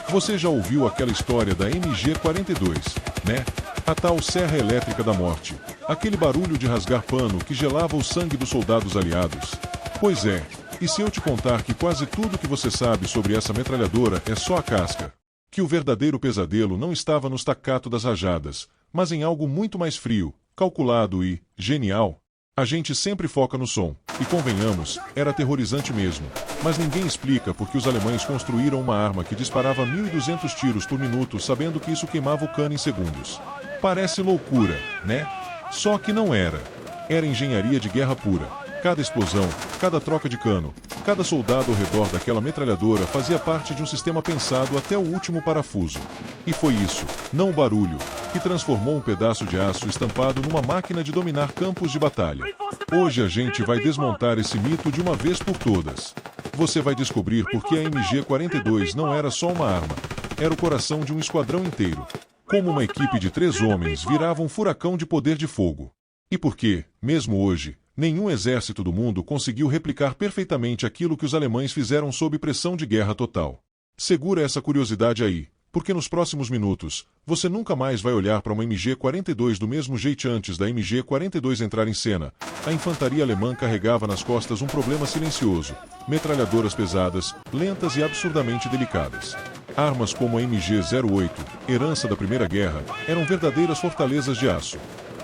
Você já ouviu aquela história da MG-42, né? A tal Serra Elétrica da Morte. Aquele barulho de rasgar pano que gelava o sangue dos soldados aliados. Pois é, e se eu te contar que quase tudo que você sabe sobre essa metralhadora é só a casca? Que o verdadeiro pesadelo não estava no staccato das rajadas, mas em algo muito mais frio, calculado e genial? A gente sempre foca no som, e convenhamos, era aterrorizante mesmo. Mas ninguém explica por que os alemães construíram uma arma que disparava 1.200 tiros por minuto sabendo que isso queimava o cano em segundos. Parece loucura, né? Só que não era. Era engenharia de guerra pura. Cada explosão, cada troca de cano, cada soldado ao redor daquela metralhadora fazia parte de um sistema pensado até o último parafuso. E foi isso, não o barulho, que transformou um pedaço de aço estampado numa máquina de dominar campos de batalha. Hoje a gente vai desmontar esse mito de uma vez por todas. Você vai descobrir por que a MG-42 não era só uma arma, era o coração de um esquadrão inteiro. Como uma equipe de 3 homens virava um furacão de poder de fogo. E por que, mesmo hoje, nenhum exército do mundo conseguiu replicar perfeitamente aquilo que os alemães fizeram sob pressão de guerra total. Segura essa curiosidade aí, porque nos próximos minutos, você nunca mais vai olhar para uma MG-42 do mesmo jeito antes da MG-42 entrar em cena. A infantaria alemã carregava nas costas um problema silencioso: metralhadoras pesadas, lentas e absurdamente delicadas. Armas como a MG-08, herança da Primeira Guerra, eram verdadeiras fortalezas de aço.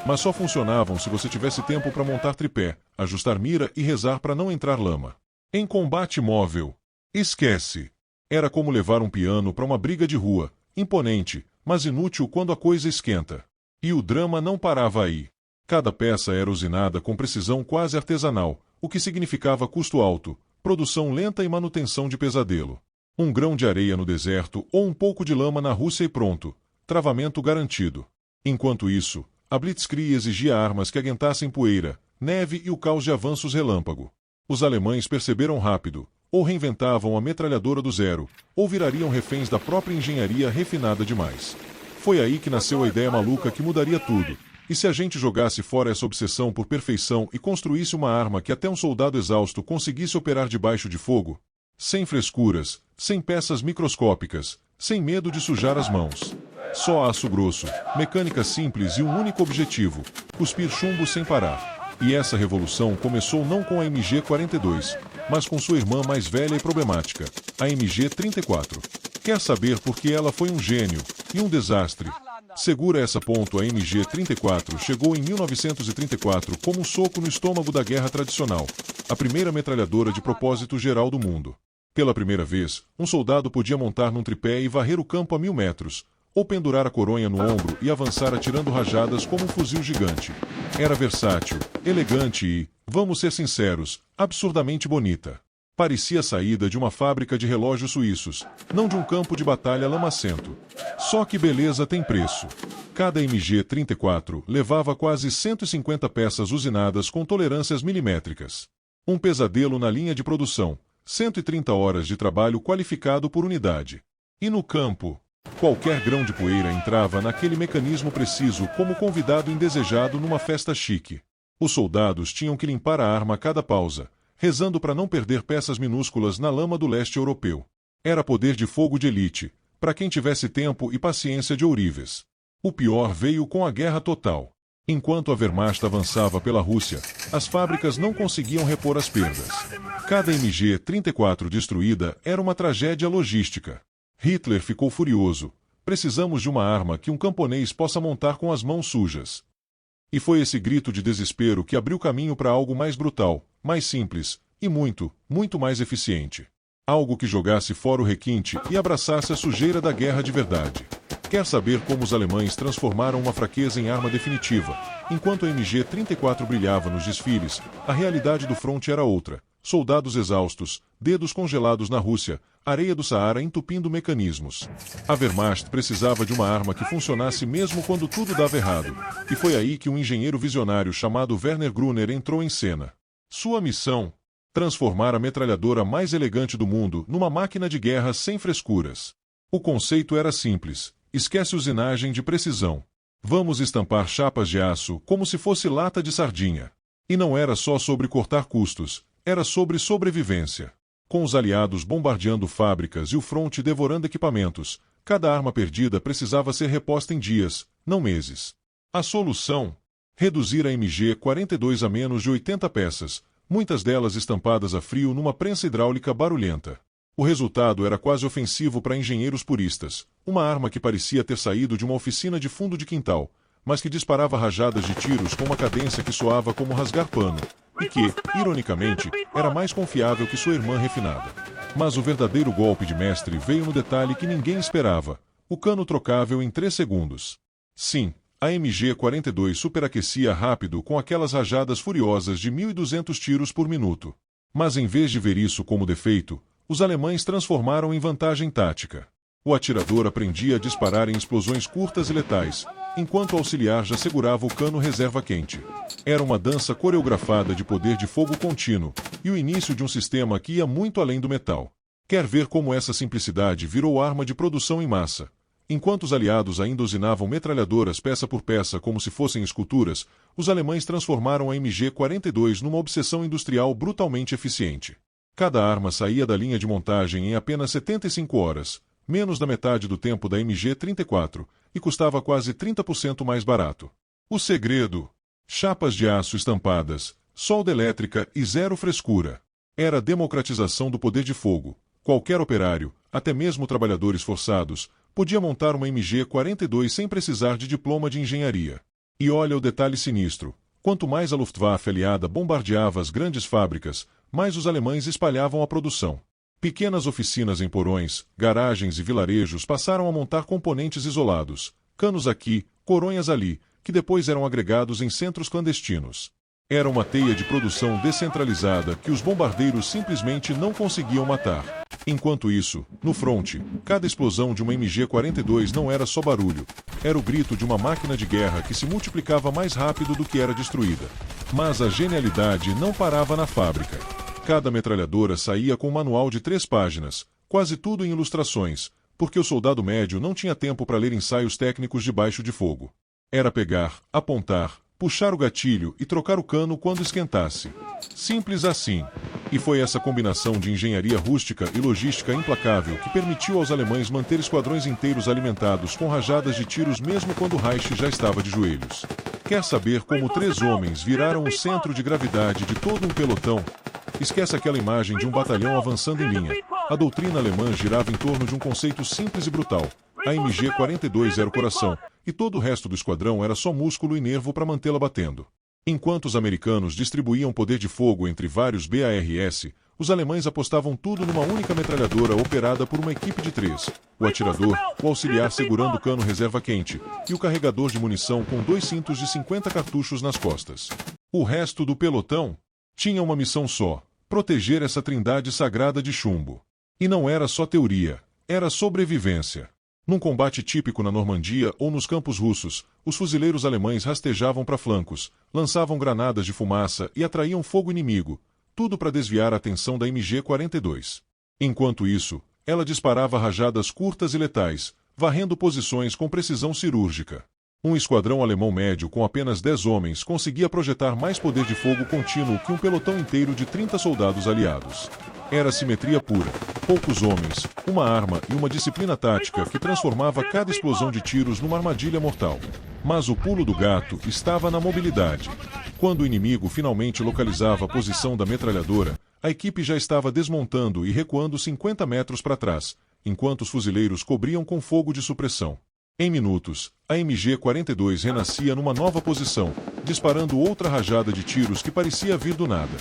Mas só funcionavam se você tivesse tempo para montar tripé, ajustar mira e rezar para não entrar lama. Em combate móvel, esquece. Era como levar um piano para uma briga de rua, imponente, mas inútil quando a coisa esquenta. E o drama não parava aí. Cada peça era usinada com precisão quase artesanal, o que significava custo alto, produção lenta e manutenção de pesadelo. Um grão de areia no deserto ou um pouco de lama na Rússia e pronto, travamento garantido. Enquanto isso, a Blitzkrieg exigia armas que aguentassem poeira, neve e o caos de avanços relâmpago. Os alemães perceberam rápido, ou reinventavam a metralhadora do zero, ou virariam reféns da própria engenharia refinada demais. Foi aí que nasceu a ideia maluca que mudaria tudo. E se a gente jogasse fora essa obsessão por perfeição e construísse uma arma que até um soldado exausto conseguisse operar debaixo de fogo? Sem frescuras, sem peças microscópicas, sem medo de sujar as mãos. Só aço grosso, mecânica simples e um único objetivo: cuspir chumbo sem parar. E essa revolução começou não com a MG-42, mas com sua irmã mais velha e problemática, a MG-34. Quer saber por que ela foi um gênio e um desastre? Segura essa ponto. A MG-34 chegou em 1934 como um soco no estômago da guerra tradicional, a primeira metralhadora de propósito geral do mundo. Pela primeira vez, um soldado podia montar num tripé e varrer o campo a 1.000 metros, ou pendurar a coronha no ombro e avançar atirando rajadas como um fuzil gigante. Era versátil, elegante e, vamos ser sinceros, absurdamente bonita. Parecia saída de uma fábrica de relógios suíços, não de um campo de batalha lamacento. Só que beleza tem preço. Cada MG-34 levava quase 150 peças usinadas com tolerâncias milimétricas. Um pesadelo na linha de produção, 130 horas de trabalho qualificado por unidade. E no campo, qualquer grão de poeira entrava naquele mecanismo preciso como convidado indesejado numa festa chique. Os soldados tinham que limpar a arma a cada pausa, rezando para não perder peças minúsculas na lama do leste europeu. Era poder de fogo de elite, para quem tivesse tempo e paciência de ourives. O pior veio com a guerra total. Enquanto a Wehrmacht avançava pela Rússia, as fábricas não conseguiam repor as perdas. Cada MG-34 destruída era uma tragédia logística. Hitler ficou furioso. Precisamos de uma arma que um camponês possa montar com as mãos sujas. E foi esse grito de desespero que abriu caminho para algo mais brutal, mais simples, e muito, muito mais eficiente. Algo que jogasse fora o requinte e abraçasse a sujeira da guerra de verdade. Quer saber como os alemães transformaram uma fraqueza em arma definitiva? Enquanto a MG-34 brilhava nos desfiles, a realidade do fronte era outra. Soldados exaustos, dedos congelados na Rússia, areia do Saara entupindo mecanismos. A Wehrmacht precisava de uma arma que funcionasse mesmo quando tudo dava errado. E foi aí que um engenheiro visionário chamado Werner Gruner entrou em cena. Sua missão: transformar a metralhadora mais elegante do mundo numa máquina de guerra sem frescuras. O conceito era simples: esquece usinagem de precisão. Vamos estampar chapas de aço como se fosse lata de sardinha. E não era só sobre cortar custos, era sobre sobrevivência. Com os aliados bombardeando fábricas e o fronte devorando equipamentos, cada arma perdida precisava ser reposta em dias, não meses. A solução? Reduzir a MG-42 a menos de 80 peças, muitas delas estampadas a frio numa prensa hidráulica barulhenta. O resultado era quase ofensivo para engenheiros puristas, uma arma que parecia ter saído de uma oficina de fundo de quintal, mas que disparava rajadas de tiros com uma cadência que soava como rasgar pano, e que, ironicamente, era mais confiável que sua irmã refinada. Mas o verdadeiro golpe de mestre veio no detalhe que ninguém esperava: o cano trocável em 3 segundos. Sim, a MG-42 superaquecia rápido com aquelas rajadas furiosas de 1.200 tiros por minuto. Mas em vez de ver isso como defeito, os alemães transformaram em vantagem tática. O atirador aprendia a disparar em explosões curtas e letais, enquanto o auxiliar já segurava o cano reserva quente. Era uma dança coreografada de poder de fogo contínuo, e o início de um sistema que ia muito além do metal. Quer ver como essa simplicidade virou arma de produção em massa? Enquanto os aliados ainda usinavam metralhadoras peça por peça como se fossem esculturas, os alemães transformaram a MG-42 numa obsessão industrial brutalmente eficiente. Cada arma saía da linha de montagem em apenas 75 horas, menos da metade do tempo da MG-34, e custava quase 30% mais barato. O segredo? Chapas de aço estampadas, solda elétrica e zero frescura. Era a democratização do poder de fogo. Qualquer operário, até mesmo trabalhadores forçados, podia montar uma MG-42 sem precisar de diploma de engenharia. E olha o detalhe sinistro: quanto mais a Luftwaffe aliada bombardeava as grandes fábricas, mais os alemães espalhavam a produção. Pequenas oficinas em porões, garagens e vilarejos passaram a montar componentes isolados, canos aqui, coronhas ali, que depois eram agregados em centros clandestinos. Era uma teia de produção descentralizada que os bombardeiros simplesmente não conseguiam matar. Enquanto isso, no fronte, cada explosão de uma MG-42 não era só barulho, era o grito de uma máquina de guerra que se multiplicava mais rápido do que era destruída. Mas a genialidade não parava na fábrica. Cada metralhadora saía com um manual de 3 páginas, quase tudo em ilustrações, porque o soldado médio não tinha tempo para ler ensaios técnicos debaixo de fogo. Era pegar, apontar, puxar o gatilho e trocar o cano quando esquentasse. Simples assim. E foi essa combinação de engenharia rústica e logística implacável que permitiu aos alemães manter esquadrões inteiros alimentados com rajadas de tiros mesmo quando Reich já estava de joelhos. Quer saber como 3 homens viraram o centro de gravidade de todo um pelotão? Esquece aquela imagem de um batalhão avançando em linha. A doutrina alemã girava em torno de um conceito simples e brutal. A MG-42 era o coração, e todo o resto do esquadrão era só músculo e nervo para mantê-la batendo. Enquanto os americanos distribuíam poder de fogo entre vários BARS, os alemães apostavam tudo numa única metralhadora operada por uma equipe de 3. O atirador, o auxiliar segurando o cano reserva quente, e o carregador de munição com 2 cintos de 50 cartuchos nas costas. O resto do pelotão tinha uma missão só: proteger essa trindade sagrada de chumbo. E não era só teoria, era sobrevivência. Num combate típico na Normandia ou nos campos russos, os fuzileiros alemães rastejavam para flancos, lançavam granadas de fumaça e atraíam fogo inimigo, tudo para desviar a atenção da MG-42. Enquanto isso, ela disparava rajadas curtas e letais, varrendo posições com precisão cirúrgica. Um esquadrão alemão médio com apenas 10 homens conseguia projetar mais poder de fogo contínuo que um pelotão inteiro de 30 soldados aliados. Era simetria pura, poucos homens, uma arma e uma disciplina tática que transformava cada explosão de tiros numa armadilha mortal. Mas o pulo do gato estava na mobilidade. Quando o inimigo finalmente localizava a posição da metralhadora, a equipe já estava desmontando e recuando 50 metros para trás, enquanto os fuzileiros cobriam com fogo de supressão. Em minutos, a MG-42 renascia numa nova posição, disparando outra rajada de tiros que parecia vir do nada.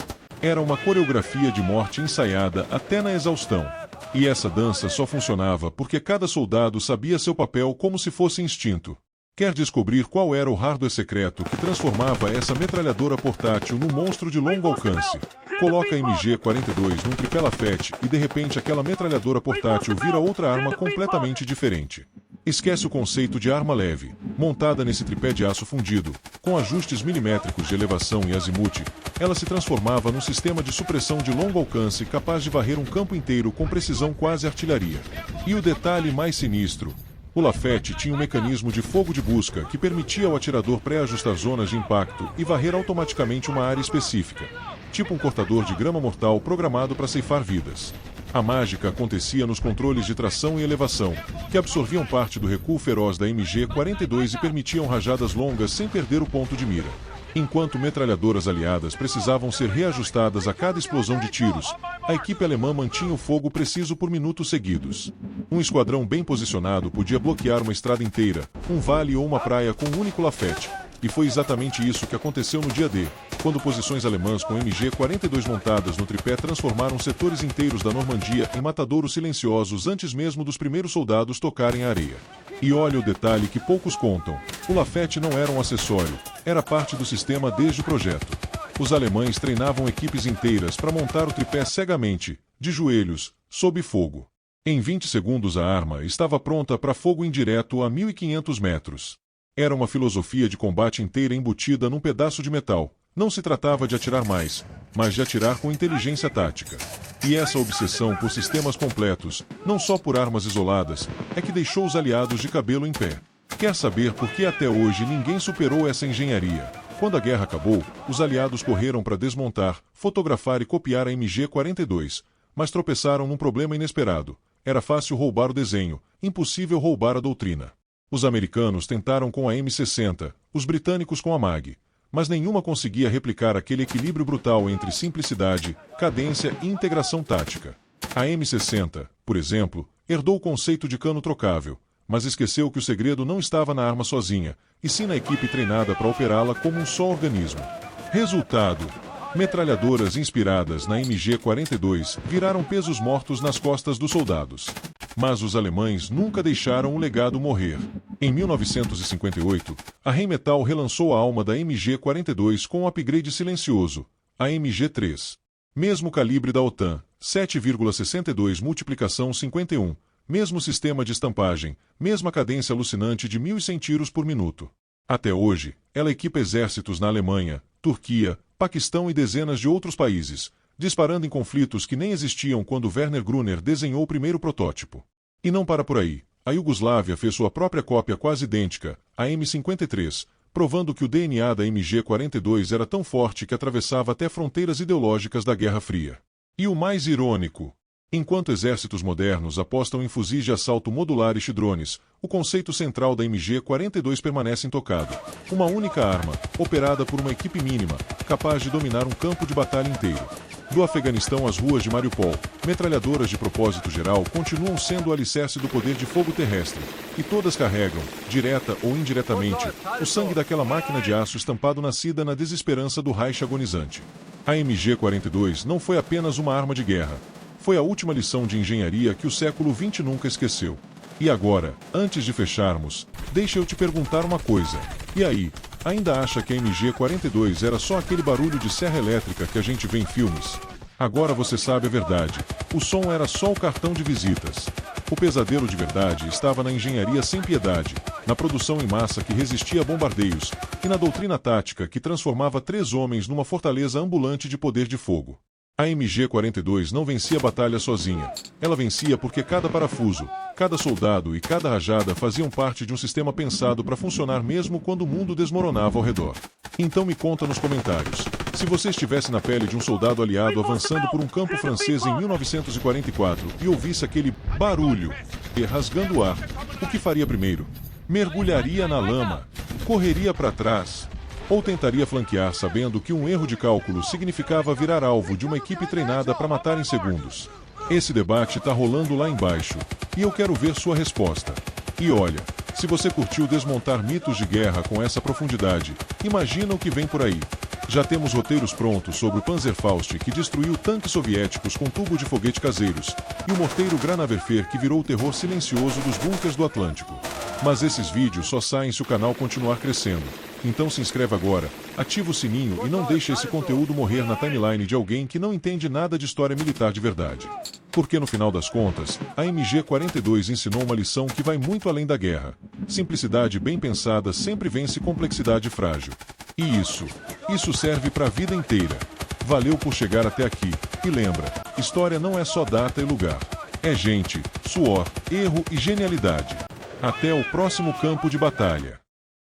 Era uma coreografia de morte ensaiada até na exaustão. E essa dança só funcionava porque cada soldado sabia seu papel como se fosse instinto. Quer descobrir qual era o hardware secreto que transformava essa metralhadora portátil num monstro de longo alcance? Coloca a MG-42 num tripé Lafette e de repente aquela metralhadora portátil vira outra arma completamente diferente. Esquece o conceito de arma leve, montada nesse tripé de aço fundido, com ajustes milimétricos de elevação e azimuth, ela se transformava num sistema de supressão de longo alcance capaz de varrer um campo inteiro com precisão quase artilharia. E o detalhe mais sinistro: o Lafette tinha um mecanismo de fogo de busca que permitia ao atirador pré-ajustar zonas de impacto e varrer automaticamente uma área específica. tipo um cortador de grama mortal programado para ceifar vidas. A mágica acontecia nos controles de tração e elevação, que absorviam parte do recuo feroz da MG-42 e permitiam rajadas longas sem perder o ponto de mira. Enquanto metralhadoras aliadas precisavam ser reajustadas a cada explosão de tiros, a equipe alemã mantinha o fogo preciso por minutos seguidos. Um esquadrão bem posicionado podia bloquear uma estrada inteira, um vale ou uma praia com um único lafete, e foi exatamente isso que aconteceu no dia D, quando posições alemãs com MG-42 montadas no tripé transformaram setores inteiros da Normandia em matadouros silenciosos antes mesmo dos primeiros soldados tocarem a areia. E olha o detalhe que poucos contam: o lafete não era um acessório, era parte do sistema desde o projeto. Os alemães treinavam equipes inteiras para montar o tripé cegamente, de joelhos, sob fogo. Em 20 segundos a arma estava pronta para fogo indireto a 1.500 metros. Era uma filosofia de combate inteira embutida num pedaço de metal. Não se tratava de atirar mais, mas de atirar com inteligência tática. E essa obsessão por sistemas completos, não só por armas isoladas, é que deixou os aliados de cabelo em pé. Quer saber por que até hoje ninguém superou essa engenharia? Quando a guerra acabou, os aliados correram para desmontar, fotografar e copiar a MG-42, mas tropeçaram num problema inesperado. Era fácil roubar o desenho, impossível roubar a doutrina. Os americanos tentaram com a M60, os britânicos com a MAG, mas nenhuma conseguia replicar aquele equilíbrio brutal entre simplicidade, cadência e integração tática. A M60, por exemplo, herdou o conceito de cano trocável, mas esqueceu que o segredo não estava na arma sozinha, e sim na equipe treinada para operá-la como um só organismo. Resultado: metralhadoras inspiradas na MG-42 viraram pesos mortos nas costas dos soldados. Mas os alemães nunca deixaram o legado morrer. Em 1958, a Rheinmetall relançou a alma da MG-42 com um upgrade silencioso, a MG-3. Mesmo calibre da OTAN, 7,62 multiplicação 51, mesmo sistema de estampagem, mesma cadência alucinante de 1.100 tiros por minuto. Até hoje, ela equipa exércitos na Alemanha, Turquia, Paquistão e dezenas de outros países, disparando em conflitos que nem existiam quando Werner Gruner desenhou o primeiro protótipo. E não para por aí. A Iugoslávia fez sua própria cópia quase idêntica, a M53, provando que o DNA da MG-42 era tão forte que atravessava até fronteiras ideológicas da Guerra Fria. E o mais irônico: enquanto exércitos modernos apostam em fuzis de assalto modulares e drones, o conceito central da MG-42 permanece intocado. Uma única arma, operada por uma equipe mínima, capaz de dominar um campo de batalha inteiro. Do Afeganistão às ruas de Mariupol, metralhadoras de propósito geral continuam sendo o alicerce do poder de fogo terrestre, e todas carregam, direta ou indiretamente, o sangue daquela máquina de aço estampado nascida na desesperança do Reich agonizante. A MG-42 não foi apenas uma arma de guerra. Foi a última lição de engenharia que o século XX nunca esqueceu. E agora, antes de fecharmos, deixa eu te perguntar uma coisa. E aí, ainda acha que a MG-42 era só aquele barulho de serra elétrica que a gente vê em filmes? Agora você sabe a verdade. O som era só o cartão de visitas. O pesadelo de verdade estava na engenharia sem piedade, na produção em massa que resistia a bombardeios, e na doutrina tática que transformava 3 homens numa fortaleza ambulante de poder de fogo. A MG-42 não vencia a batalha sozinha. Ela vencia porque cada parafuso, cada soldado e cada rajada faziam parte de um sistema pensado para funcionar mesmo quando o mundo desmoronava ao redor. Então me conta nos comentários: se você estivesse na pele de um soldado aliado avançando por um campo francês em 1944 e ouvisse aquele barulho rasgando o ar, o que faria primeiro? Mergulharia na lama? Correria para trás? Ou tentaria flanquear sabendo que um erro de cálculo significava virar alvo de uma equipe treinada para matar em segundos? Esse debate está rolando lá embaixo, e eu quero ver sua resposta. E olha, se você curtiu desmontar mitos de guerra com essa profundidade, imagina o que vem por aí. Já temos roteiros prontos sobre o Panzerfaust que destruiu tanques soviéticos com tubo de foguete caseiros, e o morteiro Granawerfer que virou o terror silencioso dos bunkers do Atlântico. Mas esses vídeos só saem se o canal continuar crescendo. Então se inscreve agora, ativa o sininho e não deixe esse conteúdo morrer na timeline de alguém que não entende nada de história militar de verdade. Porque no final das contas, a MG-42 ensinou uma lição que vai muito além da guerra. Simplicidade bem pensada sempre vence complexidade frágil. E isso serve para a vida inteira. Valeu por chegar até aqui, e lembra, história não é só data e lugar. É gente, suor, erro e genialidade. Até o próximo campo de batalha.